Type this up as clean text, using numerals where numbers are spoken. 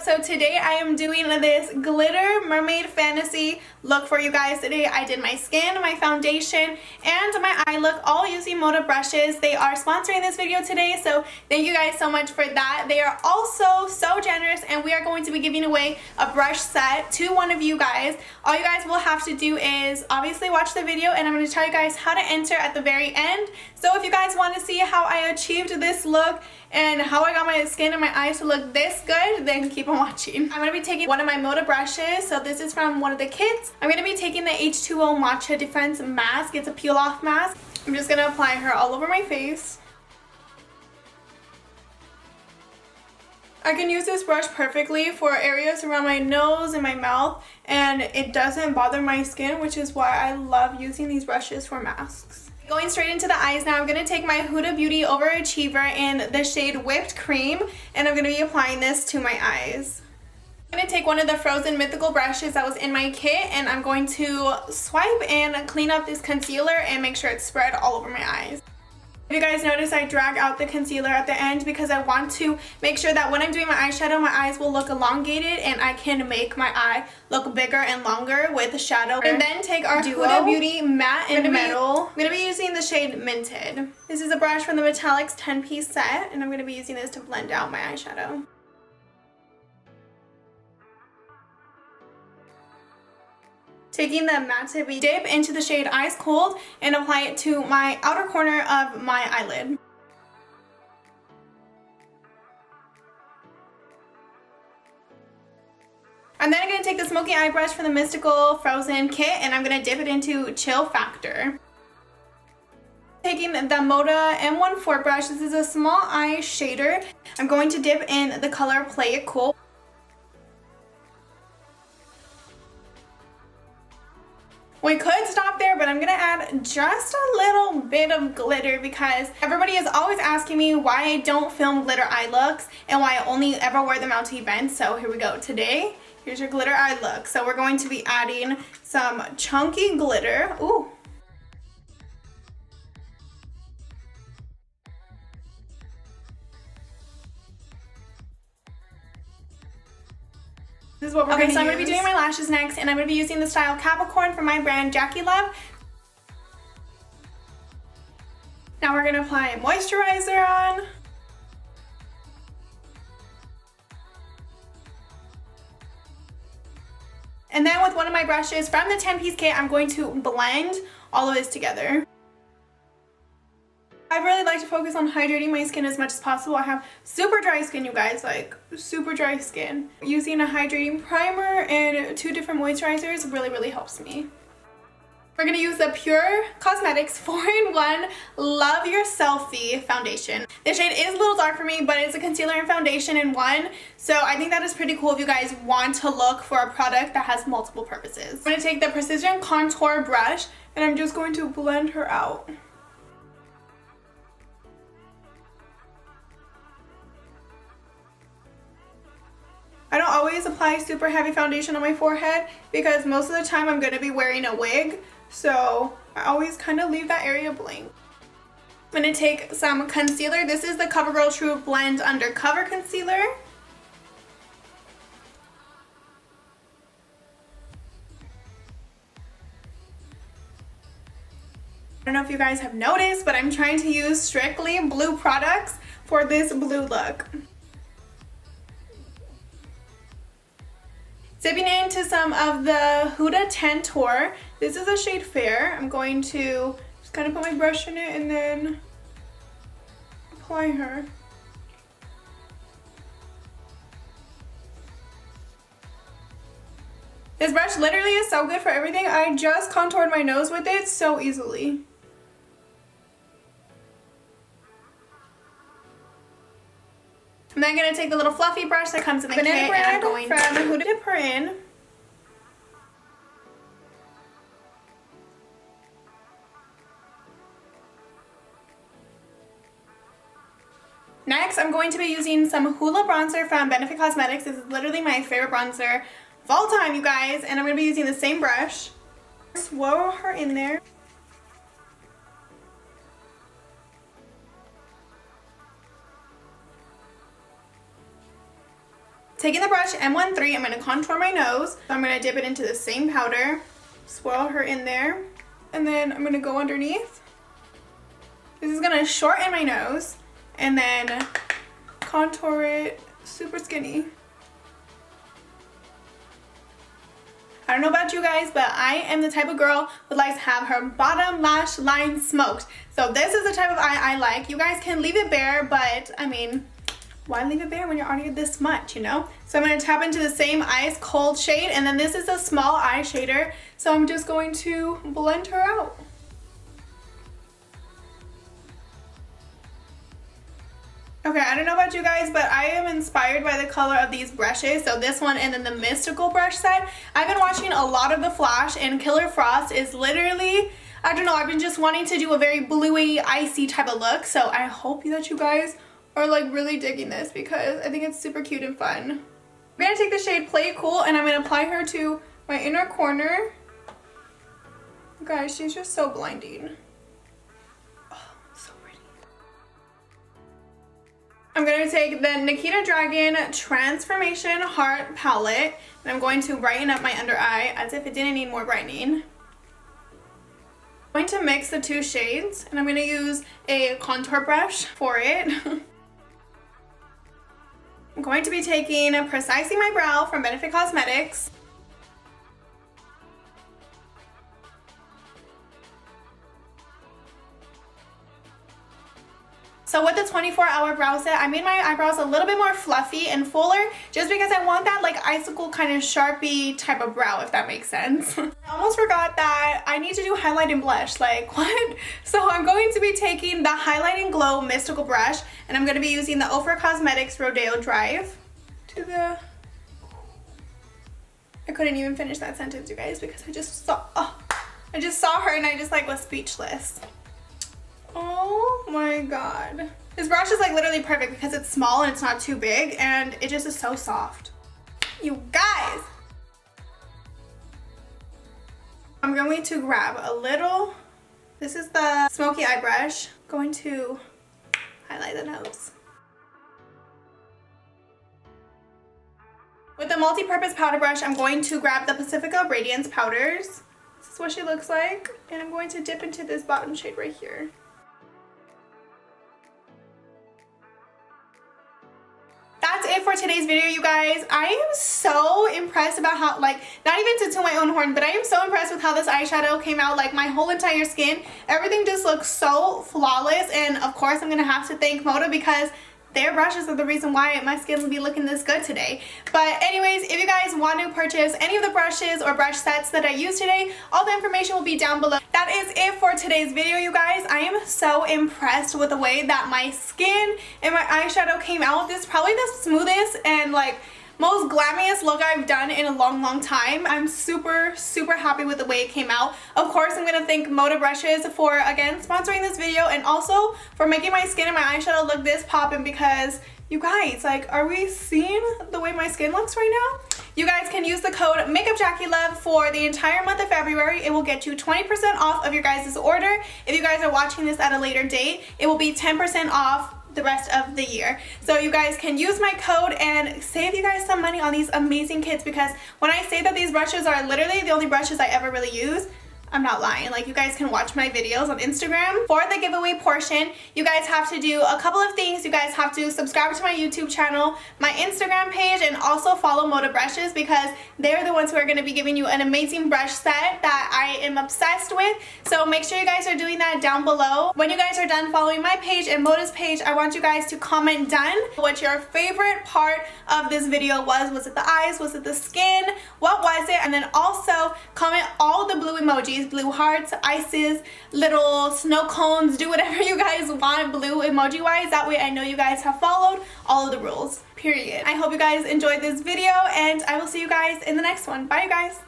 So today I am doing this glitter mermaid fantasy look for you guys. Today I did my skin, my foundation, and my eye look all using Moda brushes. They are sponsoring this video today, so thank you guys so much for that. They are also so generous, and we are going to be giving away a brush set to one of you guys. All you guys will have to do is obviously watch the video, and I'm going to tell you guys how to enter at the very end. So if you guys want to see how I achieved this look and how I got my skin and my eyes to look this good, then keep on watching. I'm going to be taking one of my Moda brushes. So this is from one of the kits. I'm going to be taking the H2O Matcha Defense Mask. It's a peel off mask. I'm just going to apply her all over my face. I can use this brush perfectly for areas around my nose and my mouth, and it doesn't bother my skin, which is why I love using these brushes for masks. Going straight into the eyes now, I'm going to take my Huda Beauty Overachiever in the shade Whipped Cream, and I'm going to be applying this to my eyes. I'm going to take one of the Frozen Mythical brushes that was in my kit, and I'm going to swipe and clean up this concealer and make sure it's spread all over my eyes. If you guys notice, I drag out the concealer at the end because I want to make sure that when I'm doing my eyeshadow, my eyes will look elongated and I can make my eye look bigger and longer with shadow. And then take our Huda Beauty Matte and Metal. I'm going to be using the shade Minted. This is a brush from the Metallics 10-piece set, and I'm going to be using this to blend out my eyeshadow. Taking the matte tip, dip into the shade Ice Cold and apply it to my outer corner of my eyelid. And then I'm going to take the smoky eye brush from the Mystical Frozen kit, and I'm going to dip it into Chill Factor. Taking the Moda M14 brush, this is a small eye shader. I'm going to dip in the color Play It Cool. We could stop there, but I'm going to add just a little bit of glitter because everybody is always asking me why I don't film glitter eye looks and why I only ever wear them out to events. So here we go. Today, here's your glitter eye look. So we're going to be adding some chunky glitter. Ooh. This is what we're so I'm going to be doing my lashes next, and I'm going to be using the style Capricorn from my brand Jackie Love. Now we're going to apply moisturizer on. And then with one of my brushes from the 10-piece kit, I'm going to blend all of this together. I really like to focus on hydrating my skin as much as possible. I have super dry skin, you guys, like super dry skin. Using a hydrating primer and 2 different moisturizers really helps me. We're going to use the Pur Cosmetics 4-in-1 Love Your Selfie foundation. The shade is a little dark for me, but it's a concealer and foundation in one. So I think that is pretty cool if you guys want to look for a product that has multiple purposes. I'm going to take the Precision Contour brush, and I'm just going to blend her out. I don't always apply super heavy foundation on my forehead because most of the time I'm going to be wearing a wig, so I always kind of leave that area blank. I'm going to take some concealer. This is the Covergirl True Blend Undercover Concealer. I don't know if you guys have noticed, but I'm trying to use strictly blue products for this blue look. Dipping into some of the Huda Tantour. This is a shade Fair. I'm going to just kind of put my brush in it and then apply her. This brush literally is so good for everything. I just contoured my nose with it so easily. I'm then going to take the little fluffy brush that comes in the kit, and I'm going to Huda dip her in. Next, I'm going to be using some Hula bronzer from Benfit Cosmetics. This is literally my favorite bronzer of all time, you guys, and I'm going to be using the same brush. Swirl her in there. Taking the brush M13, I'm going to contour my nose. So I'm going to dip it into the same powder, swirl her in there, and then I'm going to go underneath. This is going to shorten my nose and then contour it super skinny. I don't know about you guys, but I am the type of girl who likes to have her bottom lash line smoked. So this is the type of eye I like. You guys can leave it bare, but I mean, why leave it bare when you're already this much, you know? So I'm going to tap into the same ice cold shade, and then this is a small eye shader. So I'm just going to blend her out. Okay, I don't know about you guys, but I am inspired by the color of these brushes. So this one and then the Mystical brush set. I've been watching a lot of The Flash, and Killer Frost is literally, I don't know, I've been just wanting to do a very bluey, icy type of look. So I hope that you guys are like really digging this because I think it's super cute and fun. I'm gonna take the shade Play It Cool and I'm gonna apply her to my inner corner. Guys, she's just so blinding. I'm going to take the Nikita Dragun Transformation Heart Palette and I'm going to brighten up my under eye as if it didn't need more brightening. I'm going to mix the two shades and I'm going to use a contour brush for it. I'm going to be taking Precisely My Brow from Benfit Cosmetics. So with the 24-hour brow set, I made my eyebrows a little bit more fluffy and fuller just because I want that like icicle kind of Sharpie type of brow, if that makes sense. I almost forgot that I need to do highlight and blush, like what? So I'm going to be taking the Highlight and Glow Mystical brush and I'm going to be using the Ofra Cosmetics Rodeo Drive to the... I couldn't even finish that sentence, you guys, because I just saw her and I just like was speechless. Oh my god. This brush is like literally perfect because it's small and it's not too big and it just is so soft. You guys! I'm going to grab a little, this is the smoky eye brush. I'm going to highlight the nose. With the multi-purpose powder brush, I'm going to grab the Pacifica Radiance powders. This is what she looks like. And I'm going to dip into this bottom shade right here. That's it for today's video, you guys. I am so impressed about how, like, not even to toot my own horn, but I am so impressed with how this eyeshadow came out. Like, my whole entire skin, everything just looks so flawless. And of course, I'm gonna have to thank Moda because their brushes are the reason why my skin will be looking this good today. But anyways, if you guys want to purchase any of the brushes or brush sets that I used today, all the information will be down below. That is it for today's video, you guys. I am so impressed with the way that my skin and my eyeshadow came out. This is probably the smoothest and like most glammiest look I've done in a long time. I'm super happy with the way it came out. Of course, I'm gonna thank Moda Brushes for again sponsoring this video and also for making my skin and my eyeshadow look this poppin' because you guys, like, are we seeing the way my skin looks right now? You guys can use the code MakeupJackieLove for the entire month of February. It will get you 20% off of your guys' order. If you guys are watching this at a later date, it will be 10% off the rest of the year. So you guys can use my code and save you guys some money on these amazing kits because when I say that these brushes are literally the only brushes I ever really use, I'm not lying. Like, you guys can watch my videos on Instagram. For the giveaway portion, you guys have to do a couple of things. You guys have to subscribe to my YouTube channel, my Instagram page, and also follow Moda Brushes because they're the ones who are going to be giving you an amazing brush set that I am obsessed with. So make sure you guys are doing that down below. When you guys are done following my page and Moda's page, I want you guys to comment done what your favorite part of this video was. Was it the eyes? Was it the skin? What was it? And then also comment all the blue emojis. Blue hearts, ices, little snow cones, do whatever you guys want blue emoji wise. That way I know you guys have followed all of the rules, period. I hope you guys enjoyed this video and I will see you guys in the next one. Bye, you guys.